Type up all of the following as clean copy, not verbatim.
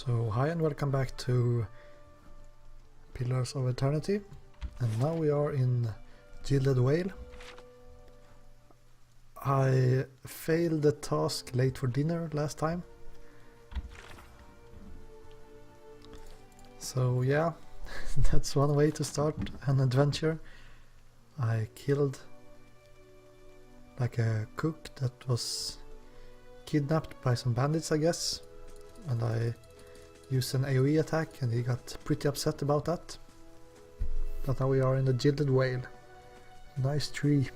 So hi and welcome back to Pillars of Eternity, and now we are in Gilded Vale. I failed the task late for dinner last time. So yeah, that's one way to start an adventure. I killed like a cook that was kidnapped by some bandits, I guess, and I used an AoE attack and he got pretty upset about that. But now we are in the Gilded Vale. Nice tree.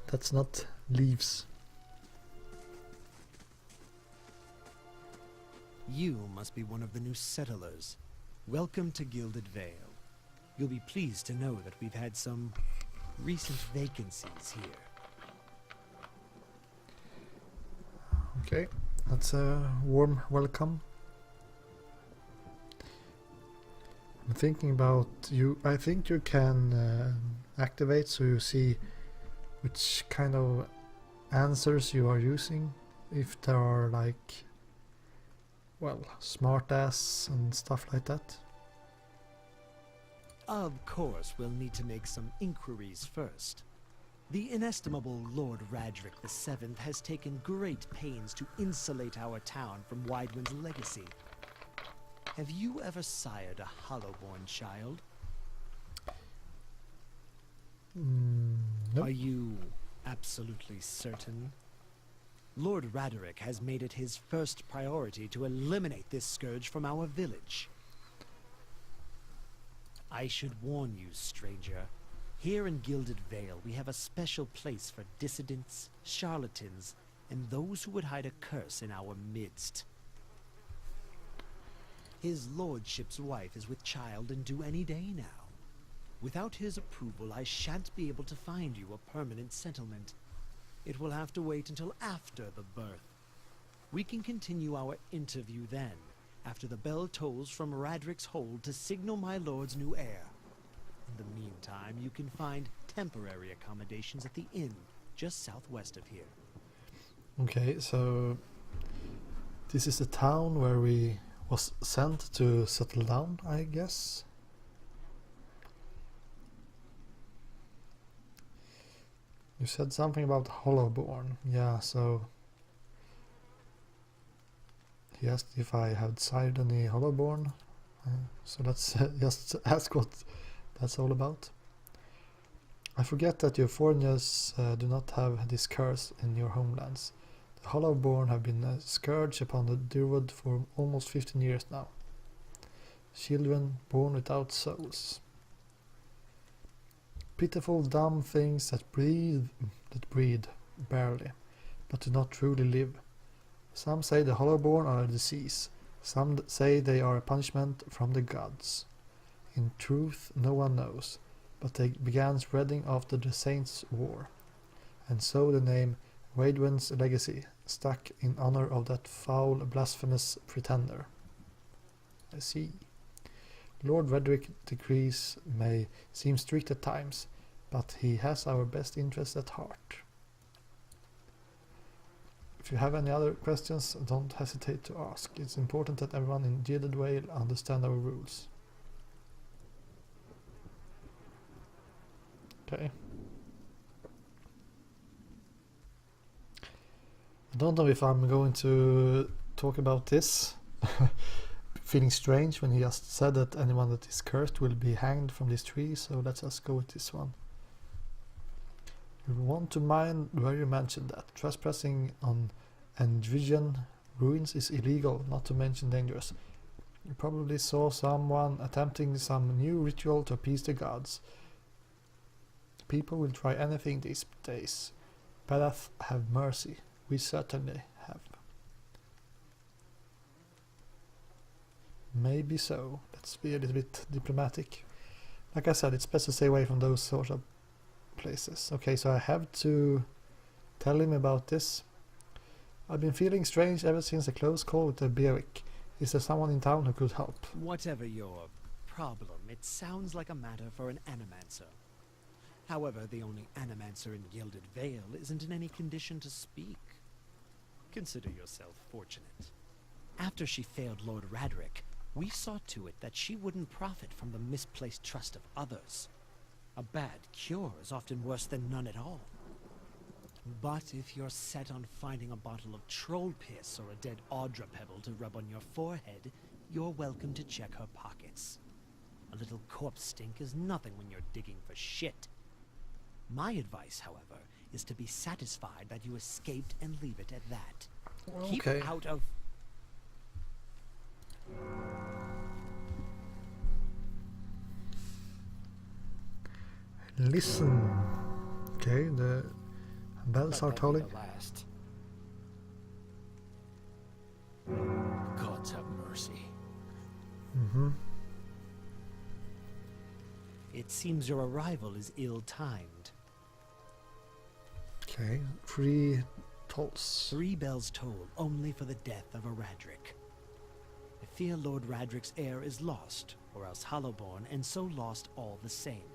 That's not leaves. You must be one of the new settlers. Welcome to Gilded Vale. You'll be pleased to know that we've had some recent vacancies here. Okay, that's a warm welcome. I'm thinking about you. I think you can activate so you see which kind of answers you are using. If there are like, well, smartass and stuff like that. Of course, we'll need to make some inquiries first. The inestimable Lord Radric VII has taken great pains to insulate our town from Widewind's legacy. Have you ever sired a Hollowborn child? Nope. Are you absolutely certain? Lord Radric has made it his first priority to eliminate this scourge from our village. I should warn you, stranger. Here in Gilded Vale, we have a special place for dissidents, charlatans, and those who would hide a curse in our midst. His lordship's wife is with child and due any day now. Without his approval, I shan't be able to find you a permanent settlement. It will have to wait until after the birth. We can continue our interview then, after the bell tolls from Radric's hold to signal my lord's new heir. In the meantime, you can find temporary accommodations at the inn, just southwest of here. Okay, so this is the town where we was sent to settle down, I guess. You said something about Hollowborn. Yeah, so he asked if I had sired any Hollowborn. So let's just ask what that's all about. I forget that you foreigners do not have this curse in your homelands. The Hollowborn have been a scourge upon the Durwood for almost 15 years now. Children born without souls. Pitiful dumb things that breed barely, but do not truly live. Some say the Hollowborn are a disease. Some say they are a punishment from the gods. In truth, no one knows, but they began spreading after the Saints' War, and so the name Widewind's legacy stuck in honor of that foul, blasphemous pretender. I see. Lord Radric's decrees may seem strict at times, but he has our best interests at heart. If you have any other questions, don't hesitate to ask. It's important that everyone in Gilded Vale understand our rules. Okay. I don't know if I'm going to talk about this. Feeling strange when he just said that anyone that is cursed will be hanged from this tree, so let's just go with this one. You want to mind where you mentioned that. Trespassing on Andrigan ruins is illegal, not to mention dangerous. You probably saw someone attempting some new ritual to appease the gods. People will try anything these days. Badath have mercy. We certainly have. Maybe so. Let's be a little bit diplomatic. Like I said, it's best to stay away from those sort of places. Okay, so I have to tell him about this. I've been feeling strange ever since a close call with the Beric. Is there someone in town who could help? Whatever your problem, it sounds like a matter for an animancer. However, the only animancer in Gilded Vale isn't in any condition to speak. Consider yourself fortunate. After she failed Lord Radric, we saw to it that she wouldn't profit from the misplaced trust of others. A bad cure is often worse than none at all. But if you're set on finding a bottle of troll piss or a dead Audra pebble to rub on your forehead, you're welcome to check her pockets. A little corpse stink is nothing when you're digging for shit. My advice, however, is to be satisfied that you escaped and leave it at that. Keep Okay. out of... Listen. Okay, the bells are tolling. Last. Gods have mercy. Mm-hmm. It seems your arrival is ill-timed. Okay, 3 tolls. 3 bells toll only for the death of a Radric. I fear Lord Radric's heir is lost, or else Hollowborn, and so lost all the same.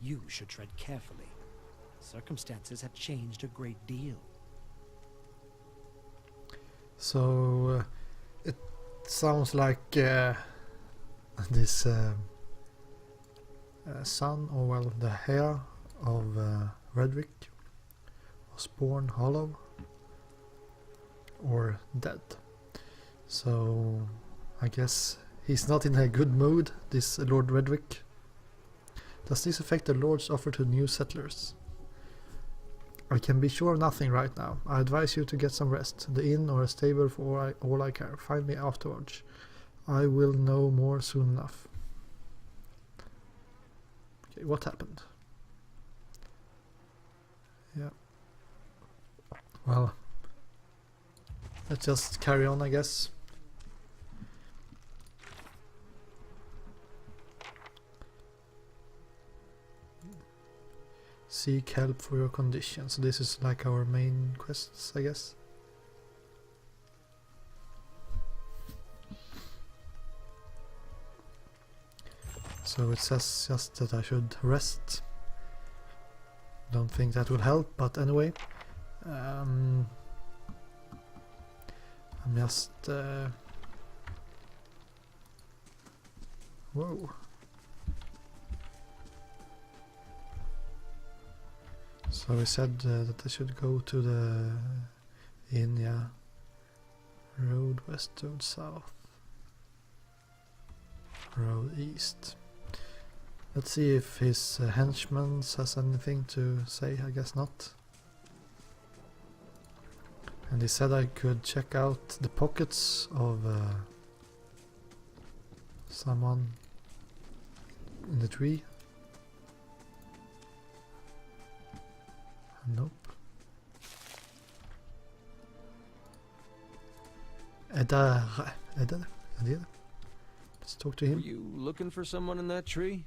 You should tread carefully. Circumstances have changed a great deal. So it sounds like this son, or well, the heir of Redrick was born hollow or dead. So I guess he's not in a good mood, this Lord Redrick. Does this affect the Lord's offer to new settlers? I can be sure of nothing right now. I advise you to get some rest. The inn or a stable for all I care. Find me afterwards. I will know more soon enough. Okay, what happened? Yeah. Well, let's just carry on, I guess. Seek help for your condition. So this is like our main quests, I guess. So it says just that I should rest. Don't think that will help, but anyway. I'm just... Whoa. So we said that I should go to the inn, yeah. Road west, road south. Road east. Let's see if his henchman has anything to say. I guess not. And he said I could check out the pockets of someone in the tree. Nope. Edda. Let's talk to Were him. you looking for someone in that tree?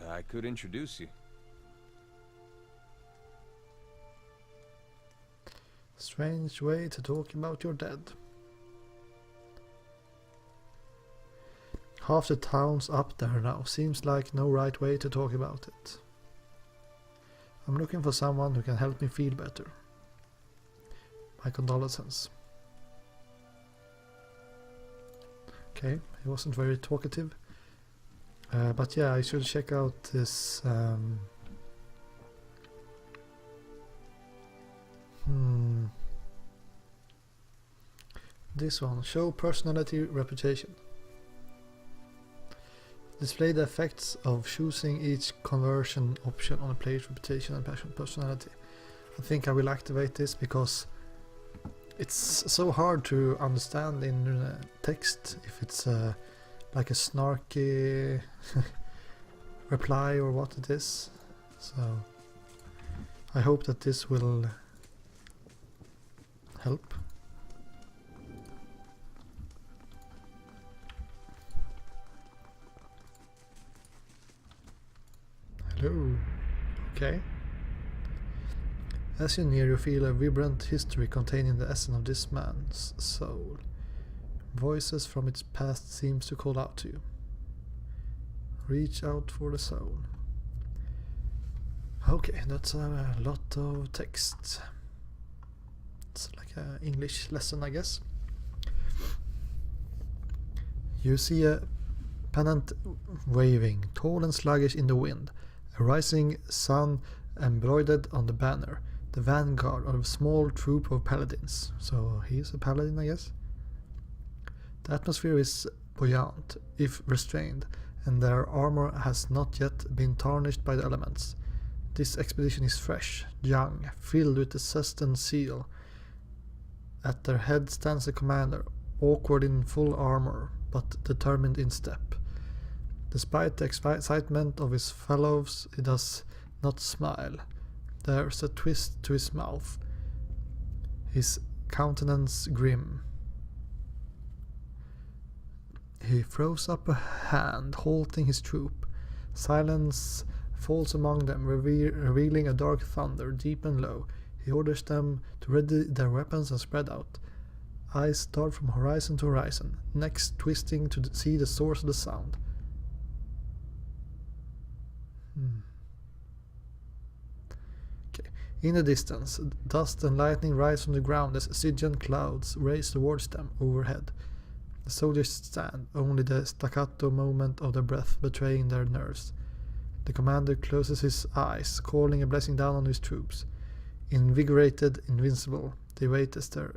I could introduce you. Strange way to talk about your dead. Half the town's up there now. Seems like no right way to talk about it. I'm looking for someone who can help me feel better. My condolences. Okay, he wasn't very talkative. But yeah, I should check out this... This one. Show personality reputation. Display the effects of choosing each conversion option on a player's reputation and personality. I think I will activate this because it's so hard to understand in text if it's like a snarky reply or what it is. So I hope that this will help. Hello. Okay. As you near, you feel a vibrant history containing the essence of this man's soul. Voices from its past seems to call out to you. Reach out for the soul. Okay, that's a lot of text. It's like an English lesson, I guess. You see a pennant waving, tall and sluggish in the wind, a rising sun embroidered on the banner, the vanguard of a small troop of paladins. So he's a paladin, I guess. The atmosphere is buoyant, if restrained, and their armor has not yet been tarnished by the elements. This expedition is fresh, young, filled with the zest and zeal. At their head stands a commander, awkward in full armor, but determined in step. Despite the excitement of his fellows, he does not smile. There's a twist to his mouth, his countenance grim. He throws up a hand, halting his troop. Silence falls among them, revealing a dark thunder, deep and low. He orders them to ready their weapons and spread out. Eyes dart from horizon to horizon, necks twisting to see the source of the sound. Okay. In the distance, dust and lightning rise from the ground as Stygian clouds race towards them overhead. The soldiers stand, only the staccato movement of their breath betraying their nerves. The commander closes his eyes, calling a blessing down on his troops. Invigorated, invincible, they wait as the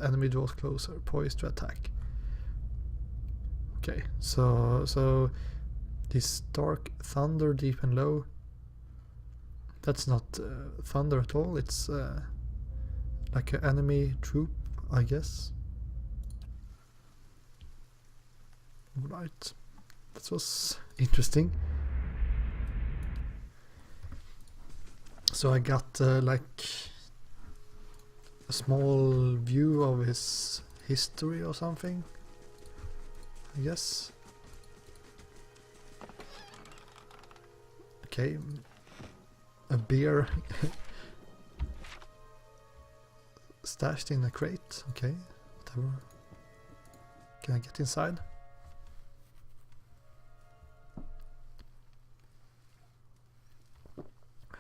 enemy draws closer, poised to attack. Okay, so this dark thunder, deep and low, that's not thunder at all. It's like an enemy troop, I guess. Right, that was interesting. So I got like a small view of his history or something, I guess. Okay, a beer stashed in a crate. Okay, whatever. Can I get inside?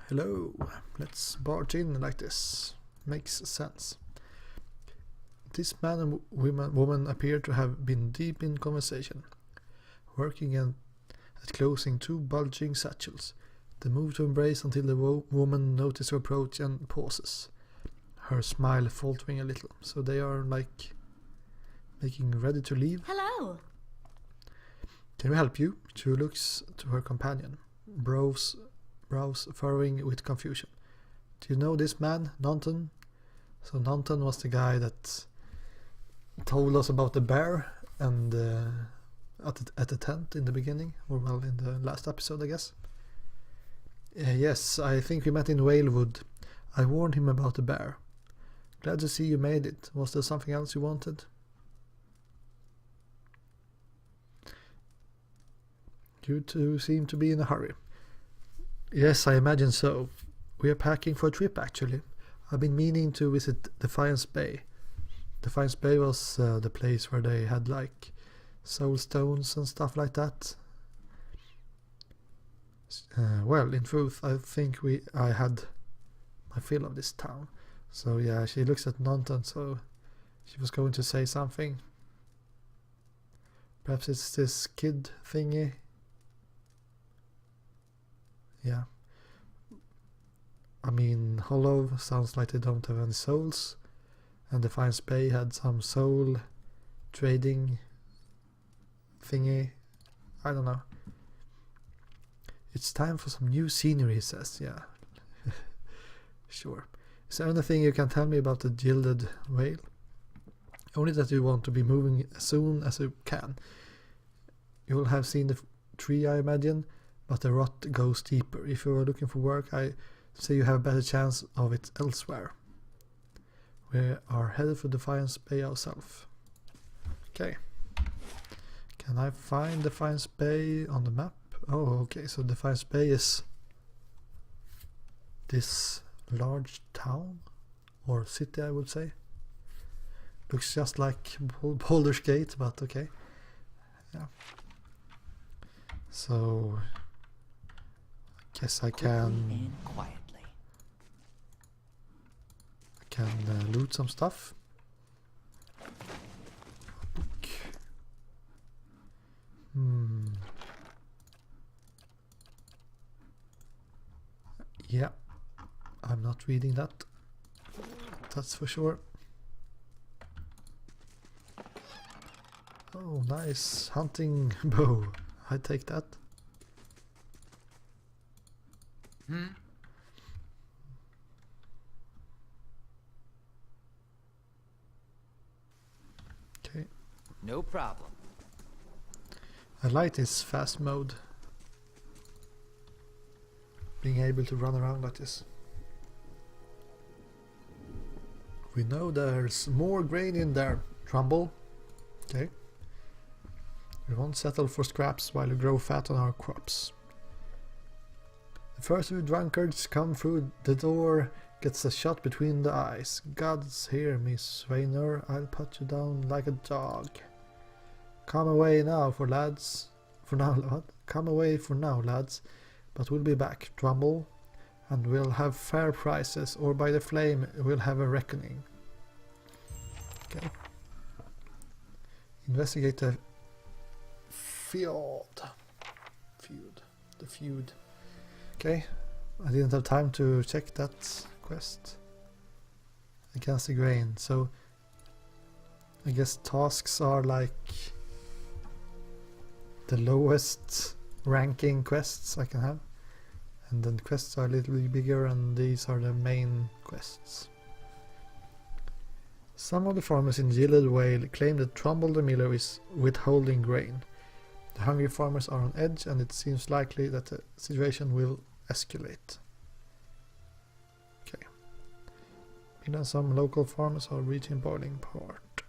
Hello, let's barge in like this. Makes sense. This man and woman appear to have been deep in conversation, working at closing two bulging satchels. They move to embrace until the woman notices her approach and pauses, her smile faltering a little. So they are like making ready to leave. Hello. Can we help you? She looks to her companion, brows furrowing with confusion. Do you know this man, Nanton? So Nanton was the guy that told us about the bear and at the tent in the beginning, or well, in the last episode, I guess. Yes, I think we met in Whalewood. I warned him about the bear. Glad to see you made it. Was there something else you wanted? You two seem to be in a hurry. Yes, I imagine so. We are packing for a trip, actually. I've been meaning to visit Defiance Bay. Defiance Bay was the place where they had like soul stones and stuff like that. Well, in truth, I think I had my fill of this town. So yeah, she looks at Nanton, so she was going to say something. Perhaps it's this kid thingy. Yeah. I mean, Hollow sounds like they don't have any souls, and Defiance Bay had some soul trading thingy. I don't know. It's time for some new scenery, he says. Yeah. Sure. Is there anything you can tell me about the Gilded Vale? Only that you want to be moving as soon as you can. You will have seen the tree, I imagine, but the rot goes deeper. If you are looking for work, I say you have a better chance of it elsewhere. We are headed for Defiance Bay ourselves. Okay. Can I find Defiance Bay on the map? Oh, okay, so Defiance Bay is this large town or city, I would say. Looks just like Baldurs Gate, but okay. Yeah. So I guess I can loot some stuff. Book. I'm not reading that. That's for sure. Oh, nice hunting bow. I take that. Okay. No problem. I like this fast mode. Being able to run around like this. We know there's more grain in there, Trumbull. Okay. We won't settle for scraps while we grow fat on our crops. The first few drunkards come through the door gets a shot between the eyes. Gods hear me, Swainer. I'll put you down like a dog. Come away now, for lads. For now, what? Come away for now, lads. But we'll be back, Trumbull, and we'll have fair prices, or by the flame we'll have a reckoning. Okay. Investigate the feud. The feud. Okay. I didn't have time to check that quest. Against the grain. So I guess tasks are like the lowest ranking quests I can have, and then quests are a little bit bigger, and these are the main quests. Some of the farmers in Gilded Vale claim that Trumbull the Miller is withholding grain. The hungry farmers are on edge, and it seems likely that the situation will escalate. Okay. Even some local farmers are reaching boiling point.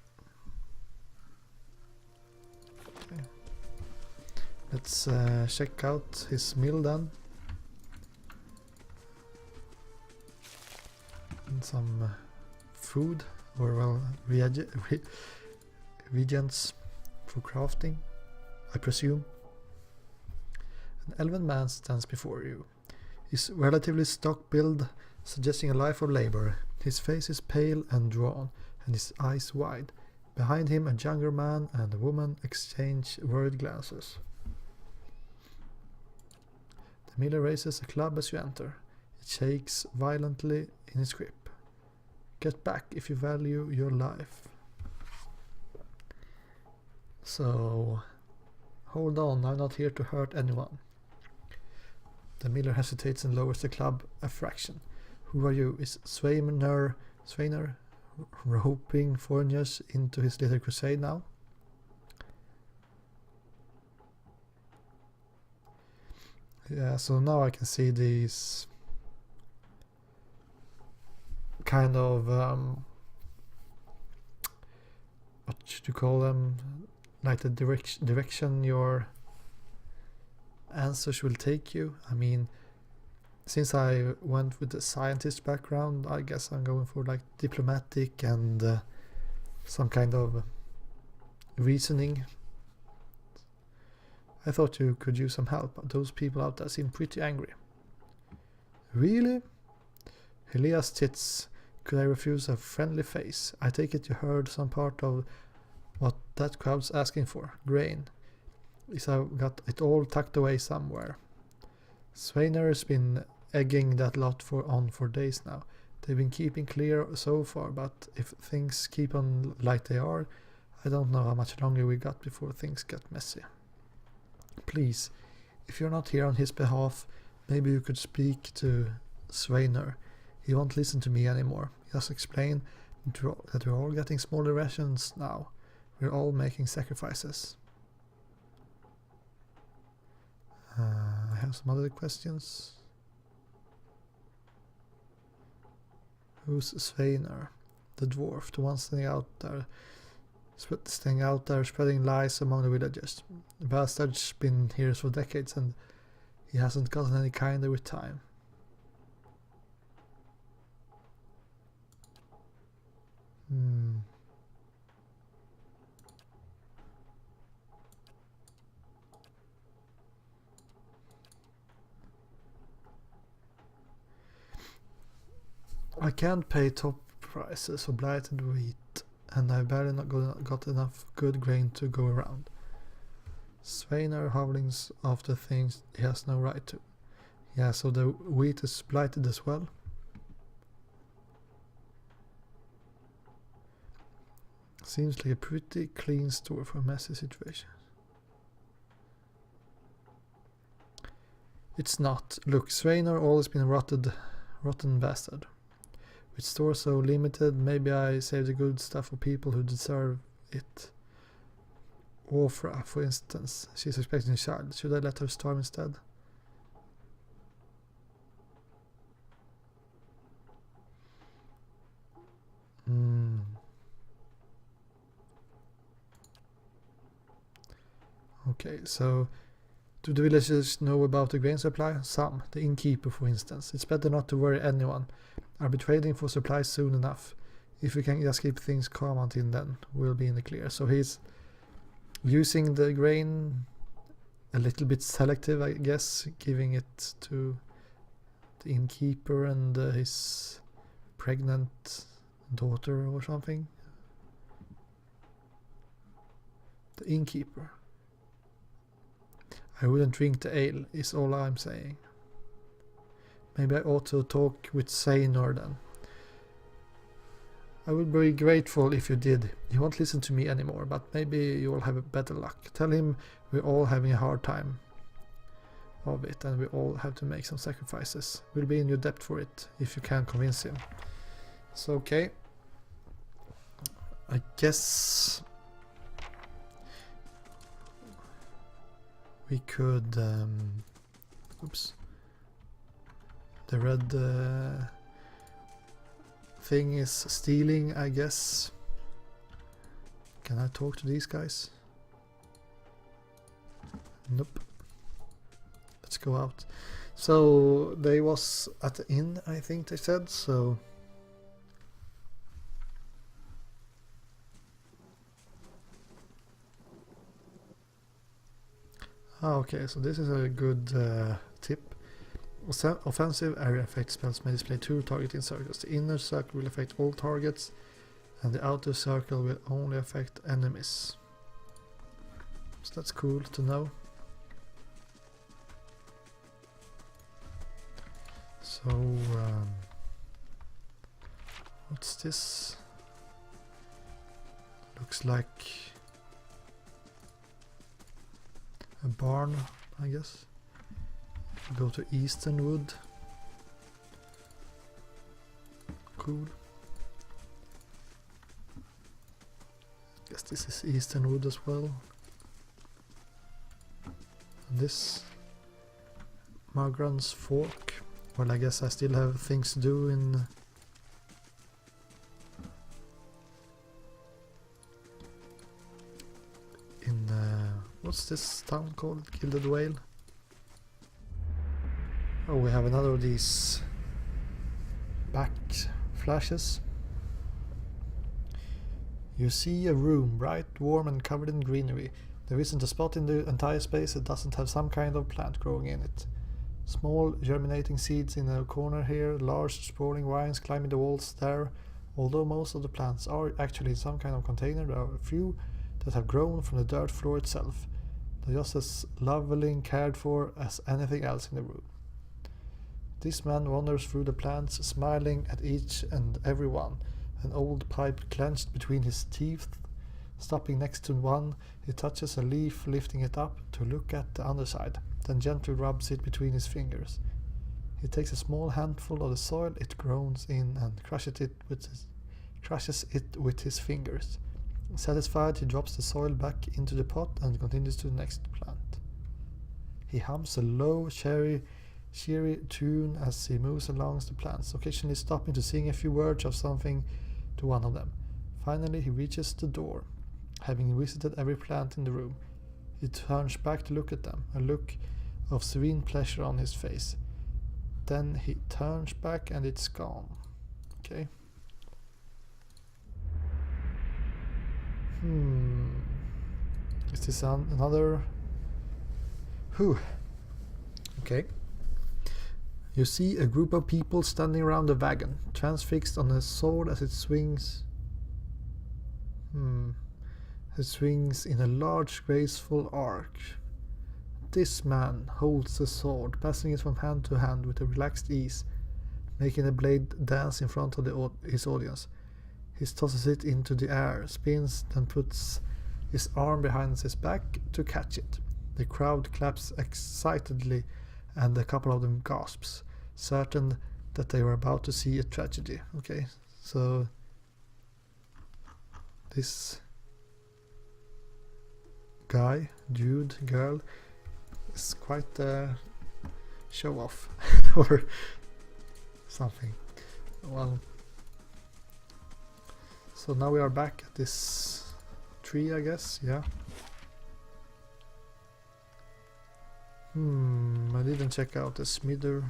Okay. Let's check out his mill then. And some food, or well, reagents for crafting, I presume. An elven man stands before you. He's relatively stock-build, suggesting a life of labor. His face is pale and drawn, and his eyes wide. Behind him, a younger man and a woman exchange worried glances. The miller raises a club as you enter. It shakes violently in his grip. Get back if you value your life. So, hold on, I'm not here to hurt anyone. The miller hesitates and lowers the club a fraction. Who are you? Is Swainer roping foreigners into his little crusade now? Yeah, so now I can see these kind of what should you call them, like the direction your answers will take you. I mean, since I went with the scientist background, I guess I'm going for like diplomatic and some kind of reasoning. I thought you could use some help, but those people out there seem pretty angry. Really? Elias tits. Could I refuse a friendly face? I take it you heard some part of what that crowd's asking for. Grain. Is I've got it all tucked away somewhere. Swainer's been egging that lot for days now. They've been keeping clear so far, but if things keep on like they are, I don't know how much longer we got before things get messy. Please, if you're not here on his behalf, maybe you could speak to Swainer. He won't listen to me anymore. Just explain that we're all getting smaller rations now. We're all making sacrifices. I have some other questions. Who's Swainer? The dwarf, the one standing out there spreading lies among the villagers. The bastard's been here for decades and he hasn't gotten any kinder with time. I can't pay top prices for blighted wheat, and I barely got enough good grain to go around. Swainer howlings after things he has no right to. Yeah, so the wheat is blighted as well. Seems like a pretty clean store for a messy situation. It's not. Look, Swainer always been a rotten bastard. With stores so limited, maybe I save the good stuff for people who deserve it. Orfra, for instance. She's expecting a child. Should I let her starve instead? Okay, so do the villagers know about the grain supply? Some. The innkeeper, for instance. It's better not to worry anyone. I'll be trading for supplies soon enough. If we can just keep things calm until then, we'll be in the clear. So he's using the grain a little bit selective, I guess, giving it to the innkeeper and his pregnant daughter or something. The innkeeper. I wouldn't drink the ale, is all I'm saying. Maybe I ought to talk with Saynor then. I would be grateful if you did. He won't listen to me anymore, but maybe you will have better luck. Tell him we're all having a hard time of it and we all have to make some sacrifices. We'll be in your debt for it if you can convince him. So okay. I guess we could oops, the red thing is stealing, I guess. Can I talk to these guys? Nope. Let's go out. So they was at the inn, I think they said, so okay, so this is a good tip. Offensive area effect spells may display 2 targeting circles. The inner circle will affect all targets and the outer circle will only affect enemies. So that's cool to know. So what's this? Looks like a barn, I guess. Go to Easternwood. Cool. Guess this is Easternwood as well. And this Magran's Fork. Well, I guess I still have things to do in what's this town called? Gilded Vale. Oh, we have another of these back flashes. You see a room, bright, warm and covered in greenery. There isn't a spot in the entire space that doesn't have some kind of plant growing in it. Small germinating seeds in a corner here, large sprawling vines climbing the walls there. Although most of the plants are actually in some kind of container, there are a few that have grown from the dirt floor itself. They're just as lovely and cared for as anything else in the room. This man wanders through the plants, smiling at each and every one, an old pipe clenched between his teeth. Stopping next to one, he touches a leaf, lifting it up to look at the underside, then gently rubs it between his fingers. He takes a small handful of the soil it grows in and crushes it with his fingers. Satisfied, he drops the soil back into the pot and continues to the next plant. He hums a low, cheery tune as he moves along the plants, occasionally stopping to sing a few words of something to one of them. Finally, he reaches the door. Having visited every plant in the room, he turns back to look at them, a look of serene pleasure on his face. Then he turns back and it's gone. Okay. Is this another? Okay. You see a group of people standing around the wagon, transfixed on a sword as it swings. It swings in a large, graceful arc. This man holds the sword, passing it from hand to hand with a relaxed ease, making the blade dance in front of his audience. He tosses it into the air, spins, then puts his arm behind his back to catch it. The crowd claps excitedly, and a couple of them gasps, certain that they were about to see a tragedy. Okay, so this guy, dude, girl, is quite a show off or something. Well, so now we are back at this tree, I guess. Yeah. I didn't check out the smithy.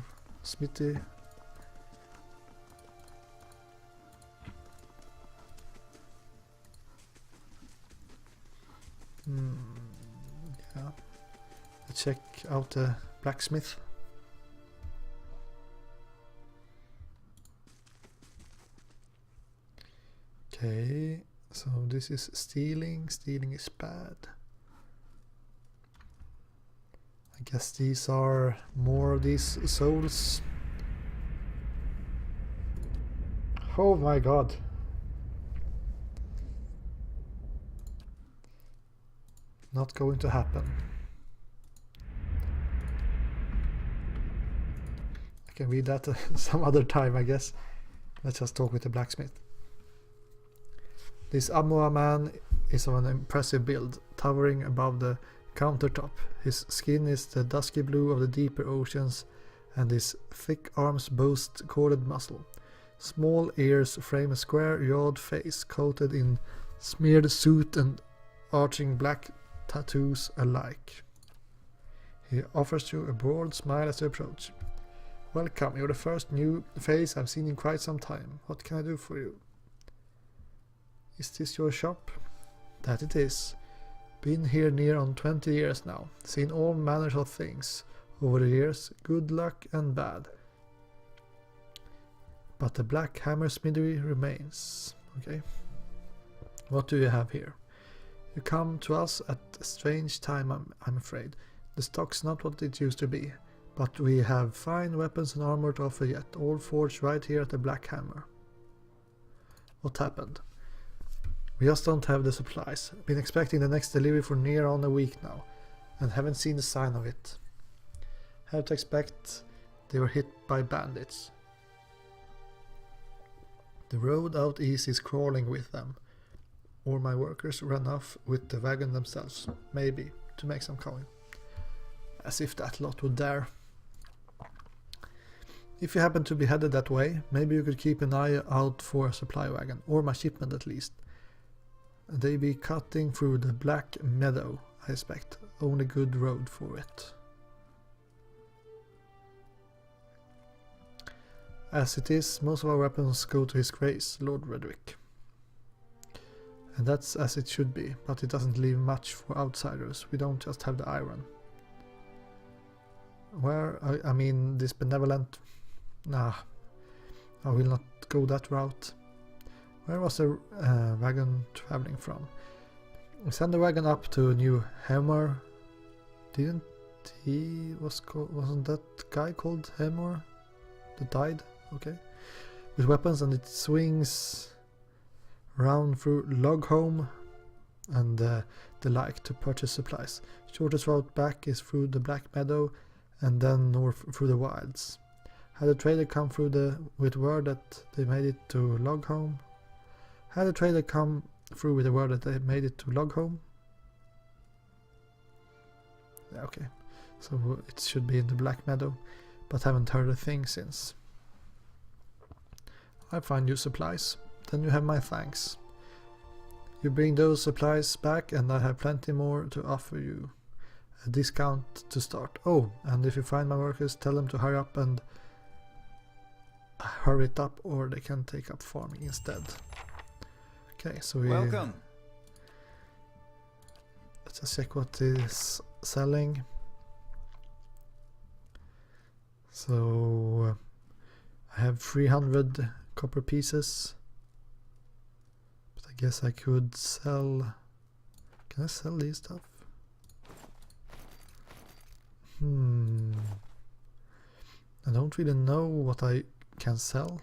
Yeah. Let's check out the blacksmith. Okay, so this is stealing. Stealing is bad. I guess these are more of these souls. Oh my god. Not going to happen. I can read that some other time, I guess. Let's just talk with the blacksmith. This Amua man is of an impressive build, towering above the countertop. His skin is the dusky blue of the deeper oceans, and his thick arms boast corded muscle. Small ears frame a square-jawed face coated in smeared soot and arching black tattoos alike. He offers you a broad smile as you approach. Welcome, you're the first new face I've seen in quite some time. What can I do for you? Is this your shop? That it is. Been here near on 20 years now. Seen all manners of things over the years, good luck and bad. But the Black Hammer Smithy remains. Okay. What do you have here? You come to us at a strange time, I'm afraid. The stock's not what it used to be, but we have fine weapons and armor to offer yet, all forged right here at the Black Hammer. What happened? We just don't have the supplies. Been expecting the next delivery for near on a week now, and haven't seen a sign of it. Have to expect they were hit by bandits. The road out east is crawling with them, or my workers ran off with the wagon themselves, maybe, to make some coin. As if that lot would dare. If you happen to be headed that way, maybe you could keep an eye out for a supply wagon, or my shipment at least. They be cutting through the Black Meadow, I expect. Only good road for it. As it is, most of our weapons go to His Grace, Lord Redrick. And that's as it should be, but it doesn't leave much for outsiders. We don't just have the iron. Where, I mean, this benevolent... Nah, I will not go that route. Where was the wagon traveling from? We sent the wagon up to New Hammer. Didn't he wasn't that guy called Hammer that died? Okay. With weapons, and it swings round through Logholm and the like to purchase supplies. Shortest route back is through the Black Meadow and then north through the wilds. Had a trader come through with word that they made it to Logholm? Had a trader come through with the word that they made it to Logholm? Yeah, okay. So it should be in the Black Meadow, but haven't heard a thing since. I find you supplies. Then you have my thanks. You bring those supplies back and I have plenty more to offer you. A discount to start. Oh, and if you find my workers, tell them to hurry up and hurry it up, or they can take up farming instead. Okay, so we... Welcome. Let's just check what is selling. So I have 300 copper pieces. But I guess I could sell... Can I sell these stuff? I don't really know what I can sell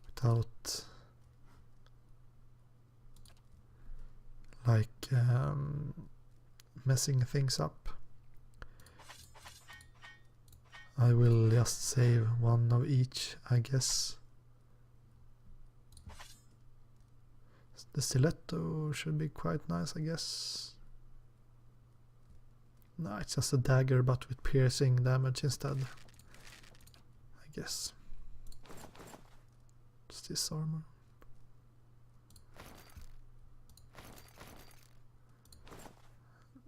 without like messing things up. I will just save one of each, I guess. The stiletto should be quite nice, I guess. No, it's just a dagger but with piercing damage instead, I guess. What's this armor?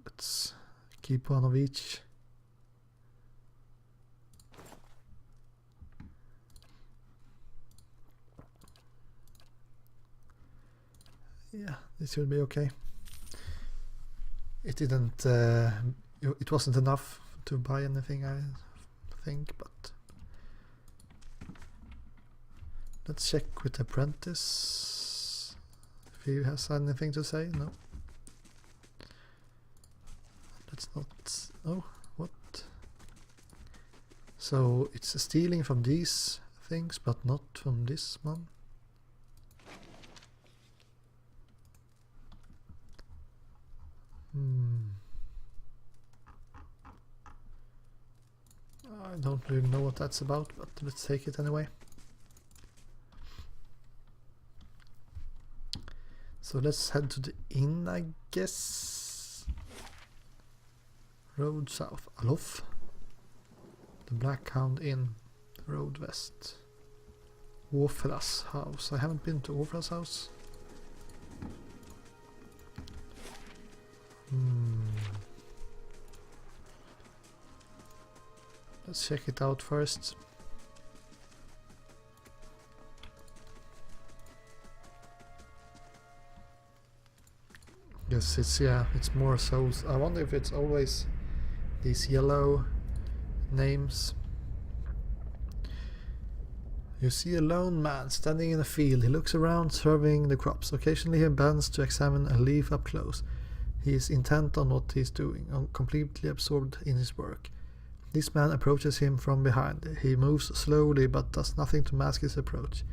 Let's keep one of each. Yeah, this should be okay. It didn't. It wasn't enough to buy anything, I think, but let's check with the apprentice if he has anything to say. No. Let's not. Oh, what? So it's stealing from these things, but not from this one. I don't really know what that's about, but let's take it anyway. So let's head to the inn, I guess. Road south. Alot. The Black Hound Inn. Road west. Orfra's house. I haven't been to Orfra's house. Let's check it out first. Yes, it's more souls. I wonder if it's always these yellow names. You see a lone man standing in a field. He looks around, surveying the crops. Occasionally he bends to examine a leaf up close. He is intent on what he is doing, completely absorbed in his work. This man approaches him from behind. He moves slowly but does nothing to mask his approach.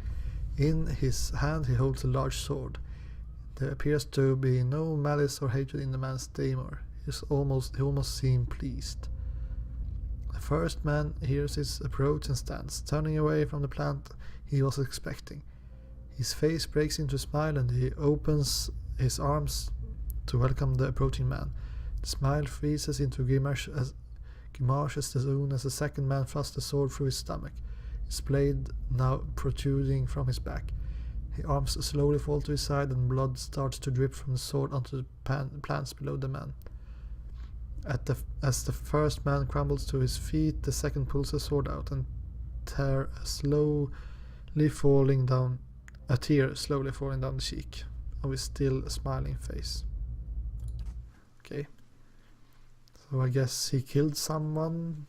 In his hand he holds a large sword. There appears to be no malice or hatred in the man's demeanor. He almost seems pleased. The first man hears his approach and stands, turning away from the plant he was expecting. His face breaks into a smile and he opens his arms to welcome the approaching man. The smile freezes into grimace as soon as the second man thrusts the sword through his stomach, his blade now protruding from his back. His arms slowly fall to his side and blood starts to drip from the sword onto the plants below the man. As the first man crumbles to his feet, the second pulls the sword out and a tear slowly falling down the cheek of his still smiling face. Okay. So I guess he killed someone.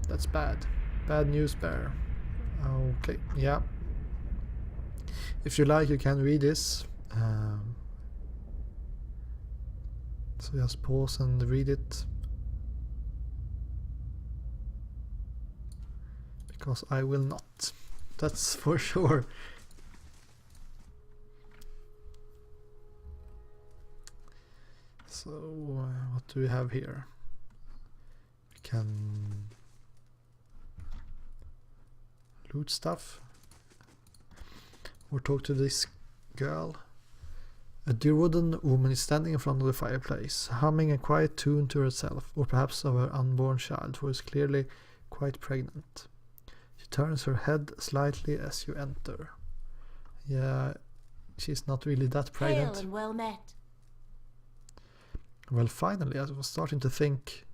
That's bad. Bad news bearer. Okay, yeah. If you like, you can read this. So just pause and read it. Because I will not. That's for sure. So, what do we have here? We can loot stuff or talk to this girl. A Duroden woman is standing in front of the fireplace, humming a quiet tune to herself, or perhaps of her unborn child, who is clearly quite pregnant. She turns her head slightly as you enter. Yeah, she's not really that pregnant. Hail and well met. Well, finally, I was starting to think...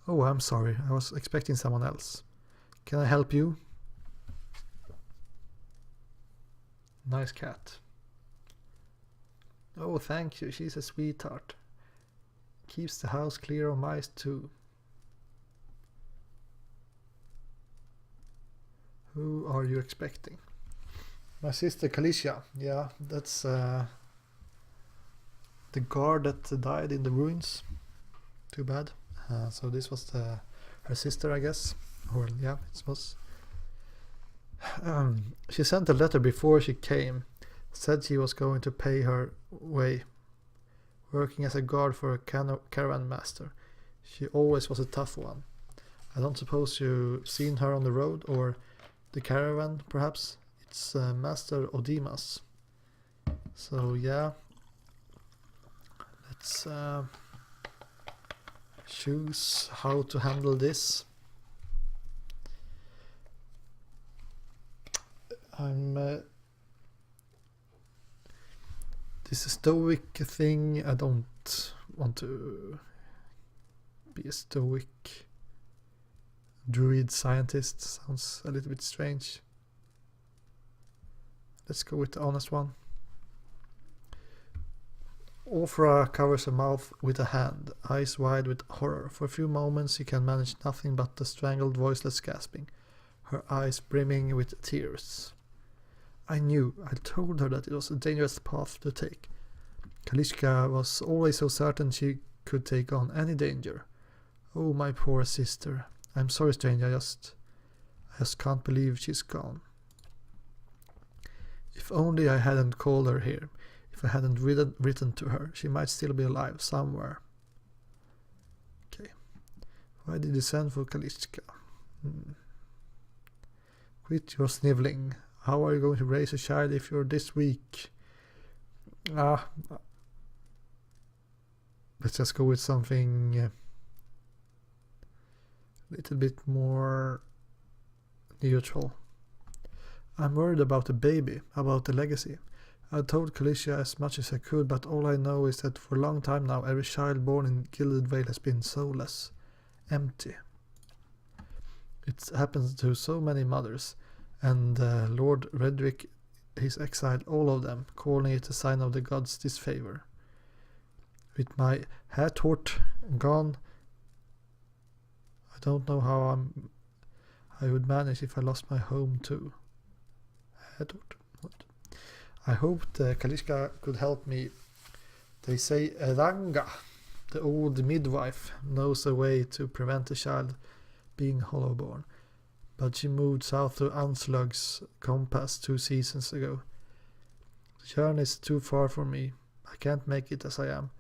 Oh, I'm sorry. I was expecting someone else. Can I help you? Nice cat. Oh, thank you. She's a sweetheart. Keeps the house clear of mice, too. Who are you expecting? My sister Kalisha. Yeah, that's... the guard that died in the ruins. Too bad. So this was her sister, I guess. Or yeah, it was. She sent a letter before she came. said she was going to pay her way, working as a guard for a caravan master. She always was a tough one. I don't suppose you've seen her on the road, or the caravan, perhaps? It's Master Odimas. So yeah, let's choose how to handle this. This stoic thing, I don't want to be a stoic druid scientist. Sounds a little bit strange. Let's go with the honest one. Orfra covers her mouth with a hand, eyes wide with horror. For a few moments she can manage nothing but the strangled, voiceless gasping, her eyes brimming with tears. I told her that it was a dangerous path to take. Kalishka was always so certain she could take on any danger. Oh, my poor sister. I'm sorry, stranger, I just can't believe she's gone. If only I hadn't called her here. If I hadn't written to her, she might still be alive somewhere. Okay. Why did you send for Kalishka? Quit your sniveling. How are you going to raise a child if you're this weak? Let's just go with something a little bit more neutral. I'm worried about the baby, about the legacy. I told Kalishka as much as I could, but all I know is that for a long time now every child born in Gilded Vale has been soulless, empty. It happens to so many mothers, and Lord Redrick, he's exiled all of them, calling it a sign of the gods' disfavor. With my Hathort gone, I don't know how I would manage if I lost my home too. Hathort? What? I hoped Kalishka could help me. They say Ranga, the old midwife, knows a way to prevent a child being hollowborn. But she moved south to Anslug's compass 2 seasons ago. The journey is too far for me. I can't make it as I am.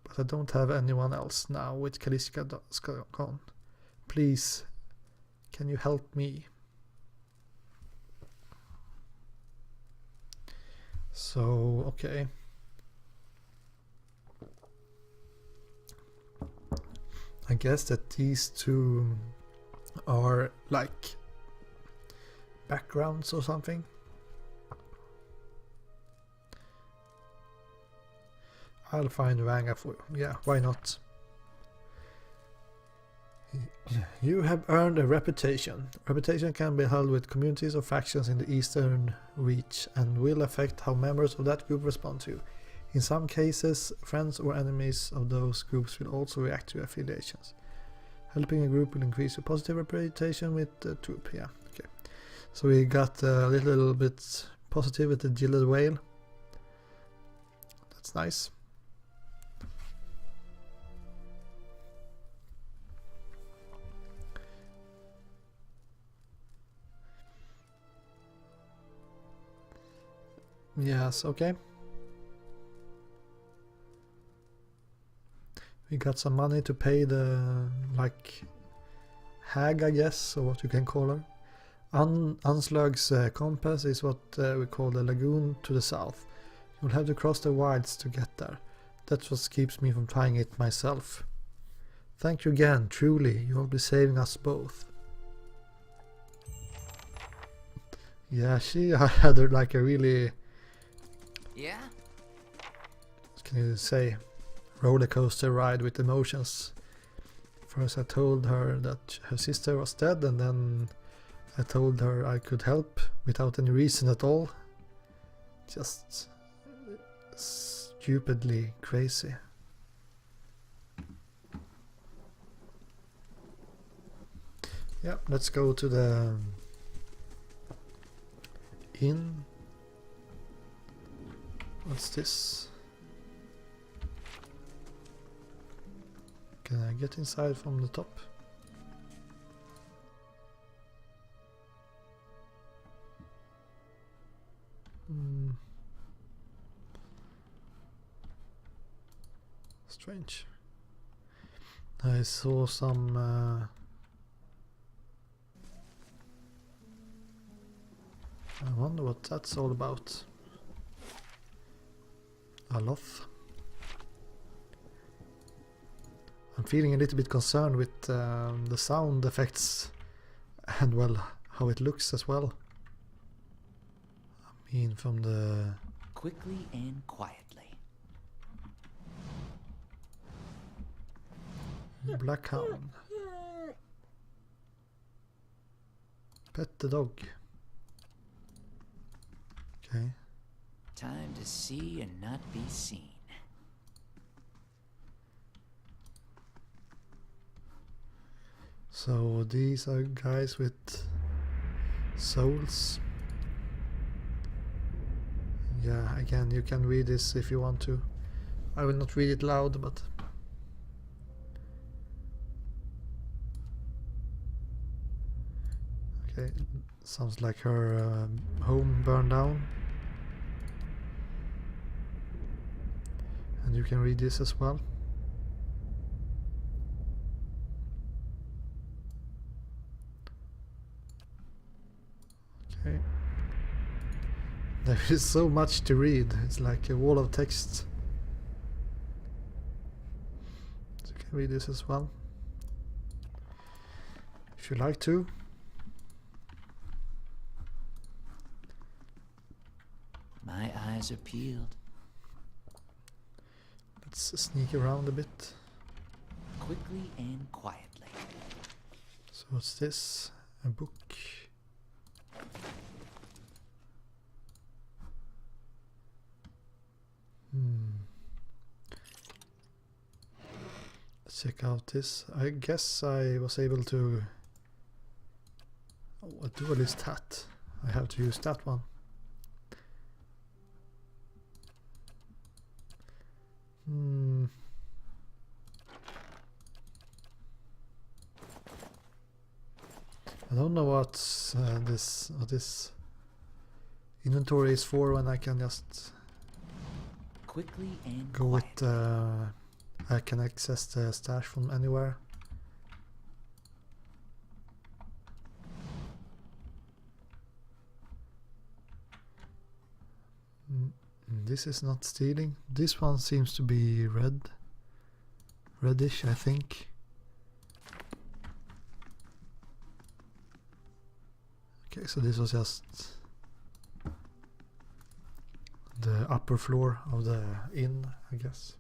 But I don't have anyone else now with Kalishka gone. Please, can you help me? So, okay. I guess that these two are like backgrounds or something. I'll find Ranga for you. Yeah, why not? You have earned a reputation. Reputation can be held with communities or factions in the Eastern Reach and will affect how members of that group respond to you. In some cases, friends or enemies of those groups will also react to your affiliations. Helping a group will increase your positive reputation with the troop. Yeah, okay. So we got a little bit positive with the Gilded Vale. That's nice. Yes, okay. We got some money to pay the, like, hag, I guess, or what you can call her. Anslug's compass is what we call the lagoon to the south. You'll have to cross the wilds to get there. That's what keeps me from trying it myself. Thank you again, truly. You'll be saving us both. Yeah, she had like a really... Yeah? What can you say? Roller coaster ride with emotions. First I told her that her sister was dead, and then I told her I could help without any reason at all. Just stupidly crazy. Yeah, let's go to the inn. What's this? Can I get inside from the top? Strange. I saw some I wonder what that's all about. Alot. I'm feeling a little bit concerned with the sound effects and well how it looks as well. I mean from the Quickly and quietly. Black Hound. Pet the dog. Okay. Time to see and not be seen. So these are guys with souls. Yeah, again, you can read this if you want to. I will not read it loud, but okay, sounds like her home burned down. And you can read this as well. Okay. There is so much to read. It's like a wall of text. So you can read this as well, if you like to. My eyes are peeled. Let's sneak around a bit. Quickly and quietly. So what's this? A book. Let's check out this. I guess I was able to... Oh, a duelist hat. I have to use that one. I don't know what this inventory is for when I can just Quickly and go quietly. with I can access the stash from anywhere. This is not stealing. This one seems to be reddish, I think. Okay, so this was just the upper floor of the inn, I guess.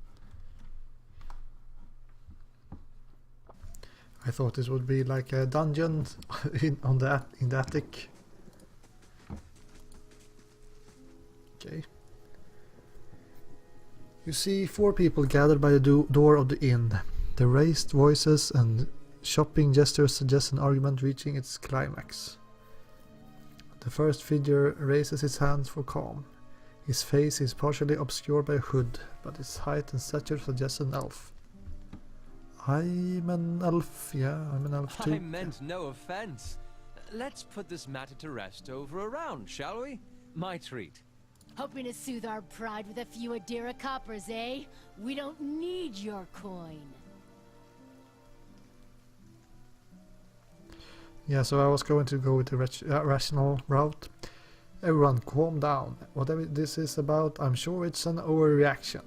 I thought this would be like a dungeon in the attic. Okay. You see 4 people gathered by the door of the inn. The raised voices and shopping gestures suggest an argument reaching its climax. The first figure raises his hands for calm. His face is partially obscured by a hood, but his height and stature suggest an elf. I'm an elf, yeah, I'm an elf too. I meant no offense. Let's put this matter to rest over a round, shall we? My treat. Hoping to soothe our pride with a few Adira coppers, eh? We don't need your coin. Yeah, so I was going to go with the rational route. Everyone calm down. Whatever this is about, I'm sure it's an overreaction.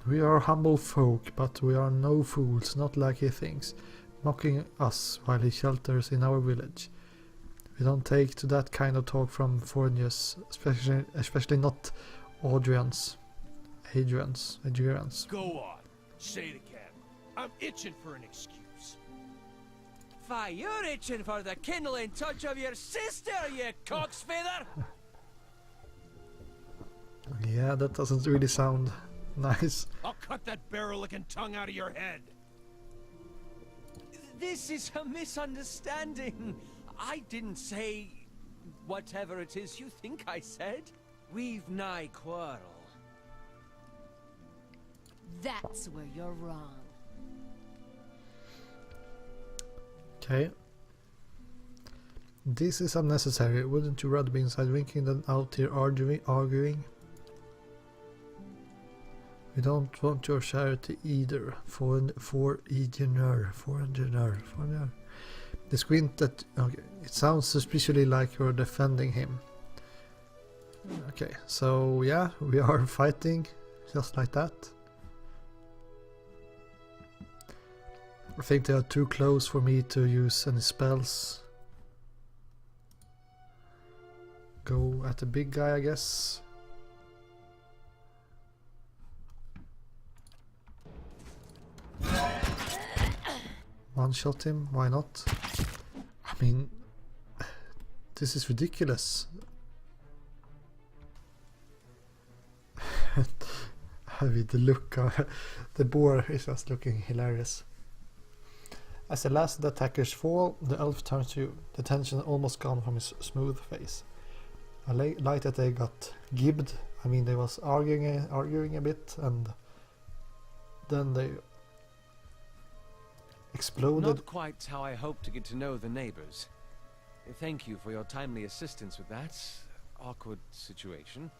We are humble folk, but we are no fools, not like he thinks, mocking us while he shelters in our village. We don't take to that kind of talk from foreigners, especially not Adrians. Go on, say it again. I'm itching for an excuse. Why, you're itching for the kindling touch of your sister, you cocksfeather! Yeah, that doesn't really sound nice. I'll cut that barrel-licking tongue out of your head. This is a misunderstanding. I didn't say whatever it is you think I said. We've nigh quarrel. That's where you're wrong. Okay. This is unnecessary. Wouldn't you rather be inside drinking than out here arguing? We don't want your charity either. Foreigner. The squint that... Okay, it sounds suspiciously like you're defending him. Okay, so yeah, we are fighting just like that. I think they are too close for me to use any spells. Go at the big guy, I guess. One shot him, why not? I mean, this is ridiculous. I mean, the look, the boar is just looking hilarious. As the last attackers fall, the elf turns to you, the tension almost gone from his smooth face. I like that they got gibbed. I mean, they was arguing a bit, and then they exploded. Not quite how I hoped to get to know the neighbors. Thank you for your timely assistance with that awkward situation.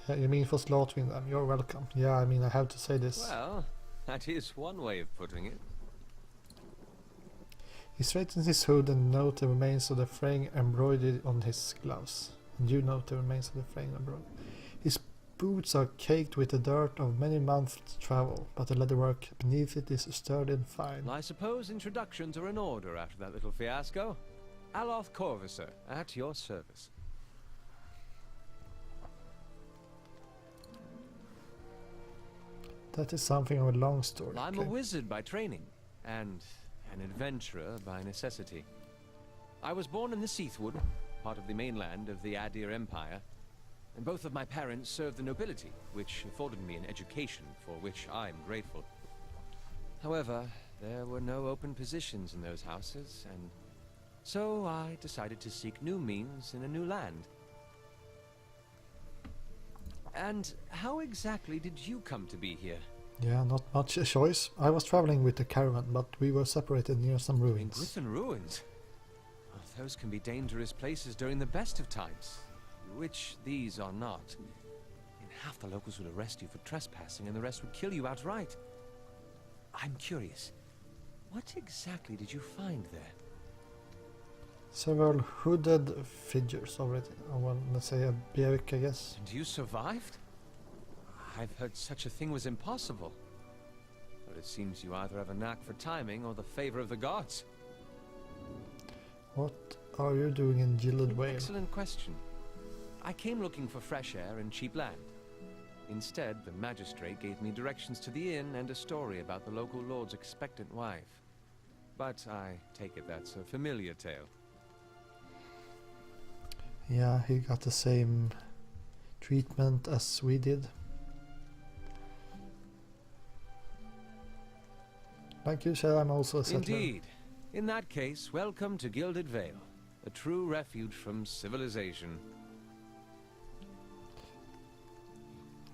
You mean for slaughtering them? You're welcome. Yeah, I mean, I have to say this. Well, that is one way of putting it. He straightens his hood and note the remains of the fraying embroidered on his gloves. And you note the remains of the fraying embroidered. His boots are caked with the dirt of many months' travel, but the leatherwork beneath it is sturdy and fine. I suppose introductions are in order after that little fiasco. Alot Corvisor, at your service. That is something of a long story. I'm a wizard by training, and an adventurer by necessity. I was born in the Seathwood, part of the mainland of the Adir Empire, and both of my parents served the nobility, which afforded me an education for which I'm grateful. However, there were no open positions in those houses, and so I decided to seek new means in a new land. And how exactly did you come to be here? Yeah, not much a choice. I was traveling with the caravan, but we were separated near some In ruins. Griffin Ruins? Oh, those can be dangerous places during the best of times, which these are not. And half the locals would arrest you for trespassing and the rest would kill you outright. I'm curious, what exactly did you find there? Several hooded figures already. I want to say a Bjerk, I guess. And you survived? I've heard such a thing was impossible. But it seems you either have a knack for timing or the favor of the gods. What are you doing in Gilded Vale? Excellent question. I came looking for fresh air and cheap land. Instead, the magistrate gave me directions to the inn and a story about the local lord's expectant wife. But I take it that's a familiar tale. Yeah, he got the same treatment as we did. Like you said, I'm also a settler. Indeed. In that case, welcome to Gilded Vale, a true refuge from civilization.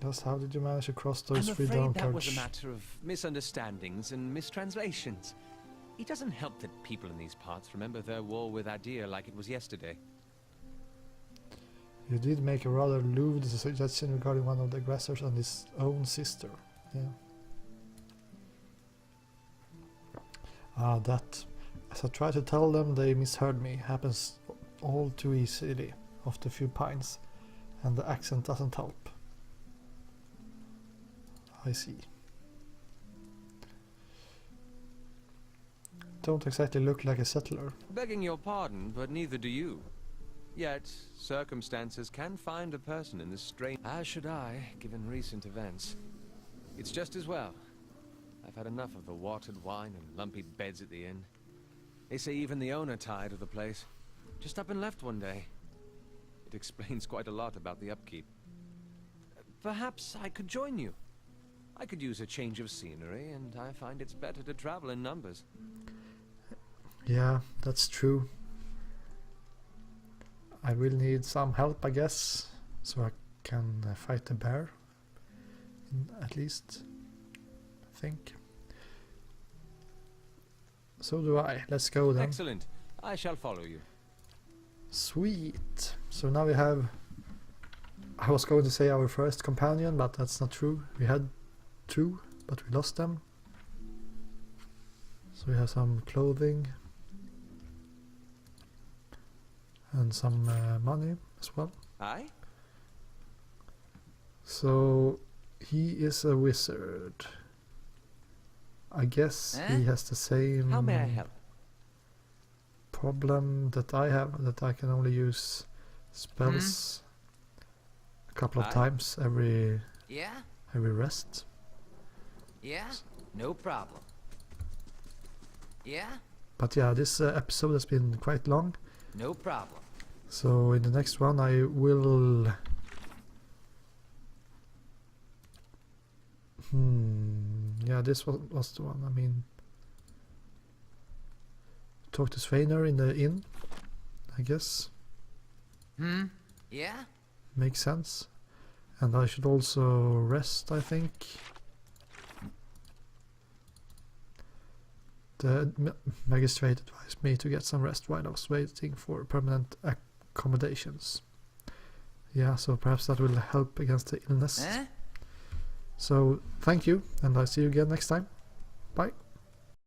Just how did you manage to cross those I'm three afraid that was a donkeys? matter of misunderstandings and mistranslations. It doesn't help that people in these parts remember their war with Adir like it was yesterday. You did make a rather lewd suggestion regarding one of the aggressors and his own sister. Yeah. Ah, that. As I tried to tell them, they misheard me. Happens all too easily after a few pints. And the accent doesn't help. I see. Don't exactly look like a settler. Begging your pardon, but neither do you. Yet, circumstances can find a person in this strange... As should I, given recent events. It's just as well. I've had enough of the watered wine and lumpy beds at the inn. They say even the owner tired of the place. Just up and left one day. It explains quite a lot about the upkeep. Perhaps I could join you. I could use a change of scenery, and I find it's better to travel in numbers. Yeah, that's true. I will need some help, I guess, so I can fight the bear, at least, I think. So do I. Let's go then. Excellent. I shall follow you. Sweet. So now we have I was going to say our first companion, but that's not true. We had 2, but we lost them. So we have some clothing and some money as well. Aye? So he is a wizard. I guess he has the same How may I help? problem that I have, that I can only use spells a couple of times every Yeah? rest. Yeah? No problem. Yeah? But yeah, this episode has been quite long. No problem. So in the next one I will... Yeah, this was the one. I mean... Talk to Sveiner in the inn, I guess. Yeah? Makes sense. And I should also rest, I think. The magistrate advised me to get some rest while I was waiting for permanent accommodations. Yeah, so perhaps that will help against the illness. So, thank you, and I'll see you again next time. Bye.